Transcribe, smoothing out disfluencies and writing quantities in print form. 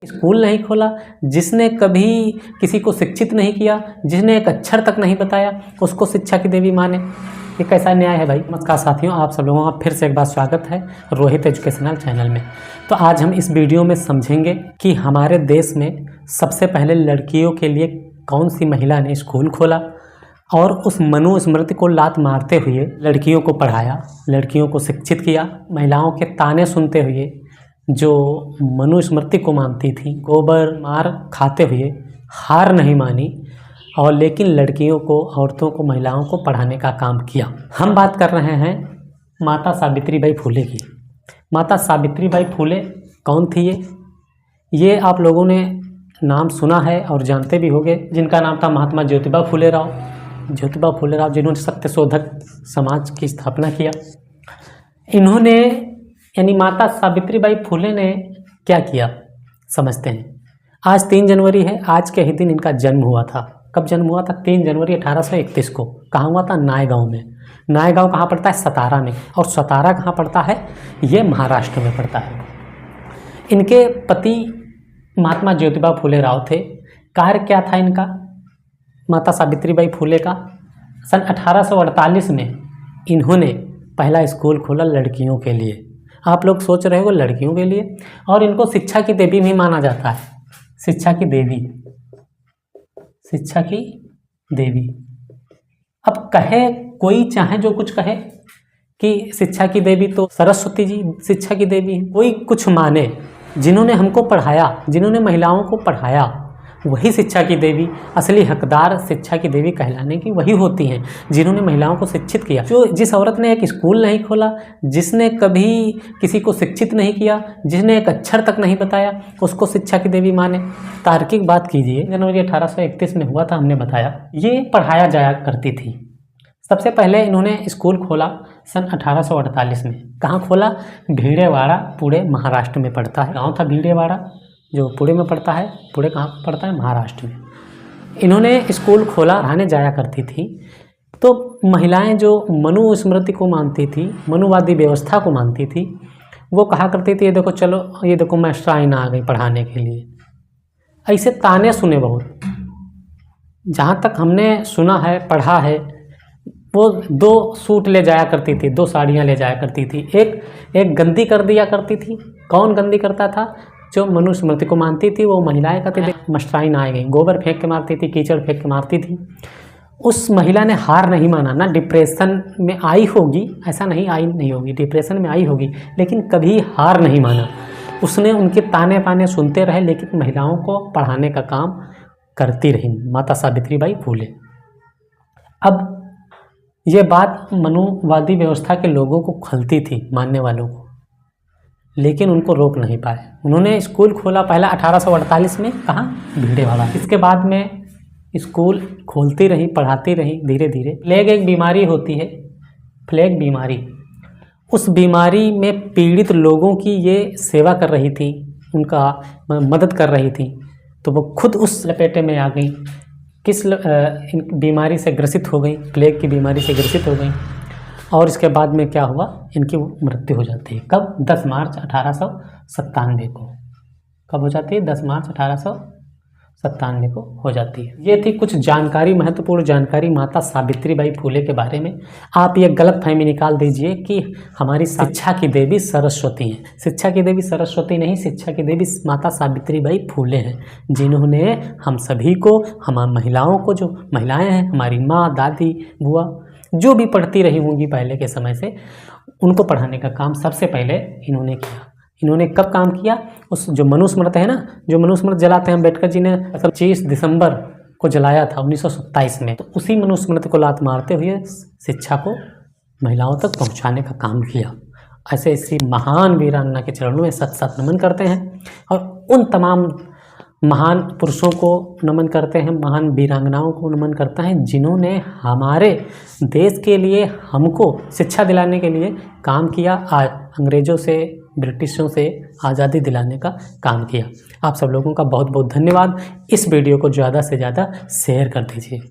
School नहीं खोला, जिसने कभी किसी को शिक्षित नहीं किया, जिसने एक अक्षर तक नहीं बताया, उसको शिक्षा की देवी माने। ये कैसा न्याय है भाई। नमस्कार साथियों, आप सब लोगों का फिर से एक बार स्वागत है रोहित एजुकेशनल चैनल में। तो आज हम इस वीडियो में समझेंगे कि हमारे देश में सबसे पहले लड़कियों के लिए कौन सी महिला ने स्कूल खोला और उस मनुस्मृति को लात मारते हुए लड़कियों को पढ़ाया, लड़कियों को शिक्षित किया। महिलाओं के ताने सुनते हुए जो मनुस्मृति को मानती थी, गोबर मार खाते हुए हार नहीं मानी और लेकिन लड़कियों को, औरतों को, महिलाओं को पढ़ाने का काम किया। हम बात कर रहे हैं माता सावित्रीबाई फुले की। माता सावित्रीबाई फुले कौन थी? ये आप लोगों ने नाम सुना है और जानते भी होंगे, जिनका नाम था महात्मा ज्योतिबा फुले राव। ज्योतिबा फुले राव जिन्होंने सत्यशोधक समाज की स्थापना किया। इन्होंने यानी माता सावित्रीबाई फुले ने क्या किया समझते हैं। आज 3 जनवरी है, आज के ही दिन इनका जन्म हुआ था। कब जन्म हुआ था? 3 जनवरी 1831 को। कहाँ हुआ था? नायगांव में। नायगांव कहाँ पड़ता है? सतारा में। और सतारा कहाँ पड़ता है? ये महाराष्ट्र में पड़ता है। इनके पति महात्मा ज्योतिबा फुले राव थे। कार्य क्या था इनका, माता सावित्रीबाई फुले का? सन 1848 में इन्होंने पहला स्कूल खोला लड़कियों के लिए। आप लोग सोच रहे हो लड़कियों के लिए, और इनको शिक्षा की देवी भी माना जाता है। शिक्षा की देवी, शिक्षा की देवी। अब कहे कोई, चाहे जो कुछ कहे कि शिक्षा की देवी तो सरस्वती जी शिक्षा की देवी है, कोई कुछ माने, जिन्होंने हमको पढ़ाया, जिन्होंने महिलाओं को पढ़ाया, वही शिक्षा की देवी। असली हकदार शिक्षा की देवी कहलाने की वही होती हैं, जिन्होंने महिलाओं को शिक्षित किया। जो जिस औरत ने एक स्कूल नहीं खोला, जिसने कभी किसी को शिक्षित नहीं किया, जिसने एक अक्षर तक नहीं बताया, उसको शिक्षा की देवी माने। तार्किक बात कीजिए, जनवरी 1831 में हुआ था, हमने बताया। ये पढ़ाया जाया करती थी। सबसे पहले इन्होंने स्कूल खोला सन 1848 में। कहाँ खोला? भीड़ेवाड़ा, पुणे महाराष्ट्र में पड़ता है। गाँव था भीड़ेवाड़ा, जो पुणे में पड़ता है। पुणे कहाँ पड़ता है? महाराष्ट्र में। इन्होंने स्कूल खोला, पढ़ाने जाया करती थी। तो महिलाएं जो मनुस्मृति को मानती थी, मनुवादी व्यवस्था को मानती थी, वो कहा करती थी, ये देखो चलो, ये देखो मास्टराइन आ गई पढ़ाने के लिए। ऐसे ताने सुने बहुत। जहाँ तक हमने सुना है, पढ़ा है, वो 2 सूट ले जाया करती थी, 2 साड़ियाँ ले जाया करती थी। एक गंदी कर दिया करती थी। कौन गंदी करता था? जो मनुस्मृति को मानती थी वो महिलाएं कहती थी मास्टराइन आ गई, गोबर फेंक के मारती थी, कीचड़ फेंक के मारती थी। उस महिला ने हार नहीं माना। ना डिप्रेशन में आई होगी, ऐसा नहीं आई नहीं होगी, डिप्रेशन में आई होगी, लेकिन कभी हार नहीं माना। उसने उनके ताने पाने सुनते रहे, लेकिन महिलाओं को पढ़ाने का काम करती रही माता सावित्रीबाई फुले। अब ये बात मनुवादी व्यवस्था के लोगों को खलती थी, मानने वालों को, लेकिन उनको रोक नहीं पाए। उन्होंने स्कूल खोला पहला 1848 में। कहाँ? भीड़ेवाड़ा। इसके बाद में स्कूल खोलती रही, पढ़ाती रही धीरे धीरे। प्लेग एक बीमारी होती है, प्लेग बीमारी। उस बीमारी में पीड़ित लोगों की ये सेवा कर रही थी, उनका मदद कर रही थी। तो वो खुद उस लपेटे में आ गई। किस बीमारी से ग्रसित हो गई? प्लेग की बीमारी से ग्रसित हो गई। और इसके बाद में क्या हुआ? इनकी मृत्यु हो जाती है। कब? 10 मार्च 1897 को। कब हो जाती है? 10 मार्च 1897 को हो जाती है। ये थी कुछ जानकारी, महत्वपूर्ण जानकारी माता सावित्रीबाई फुले के बारे में। आप ये गलतफहमी निकाल दीजिए कि हमारी शिक्षा की देवी सरस्वती हैं। शिक्षा की देवी सरस्वती नहीं, शिक्षा की देवी माता सावित्रीबाई फुले हैं, जिन्होंने हम सभी को, हमारी महिलाओं को, जो महिलाएँ हैं, हमारी माँ, दादी, बुआ, जो भी पढ़ती रही होंगी पहले के समय से, उनको पढ़ाने का काम सबसे पहले इन्होंने किया। इन्होंने कब काम किया? उस जो मनुस्मृति है ना, जो मनुस्मृति जलाते हैं, अम्बेडकर जी ने 25 दिसंबर को जलाया था 1927 में। तो उसी मनुस्मृति को लात मारते हुए शिक्षा को महिलाओं तक पहुंचाने का काम किया। ऐसे इसी महान वीरांगना के चरणों में सत सत नमन करते हैं और उन तमाम महान पुरुषों को नमन करते हैं, महान वीरांगनाओं को नमन करता है, जिन्होंने हमारे देश के लिए, हमको शिक्षा दिलाने के लिए काम किया। अंग्रेज़ों से, ब्रिटिशों से आज़ादी दिलाने का काम किया। आप सब लोगों का बहुत बहुत धन्यवाद। इस वीडियो को ज़्यादा से ज़्यादा शेयर कर दीजिए।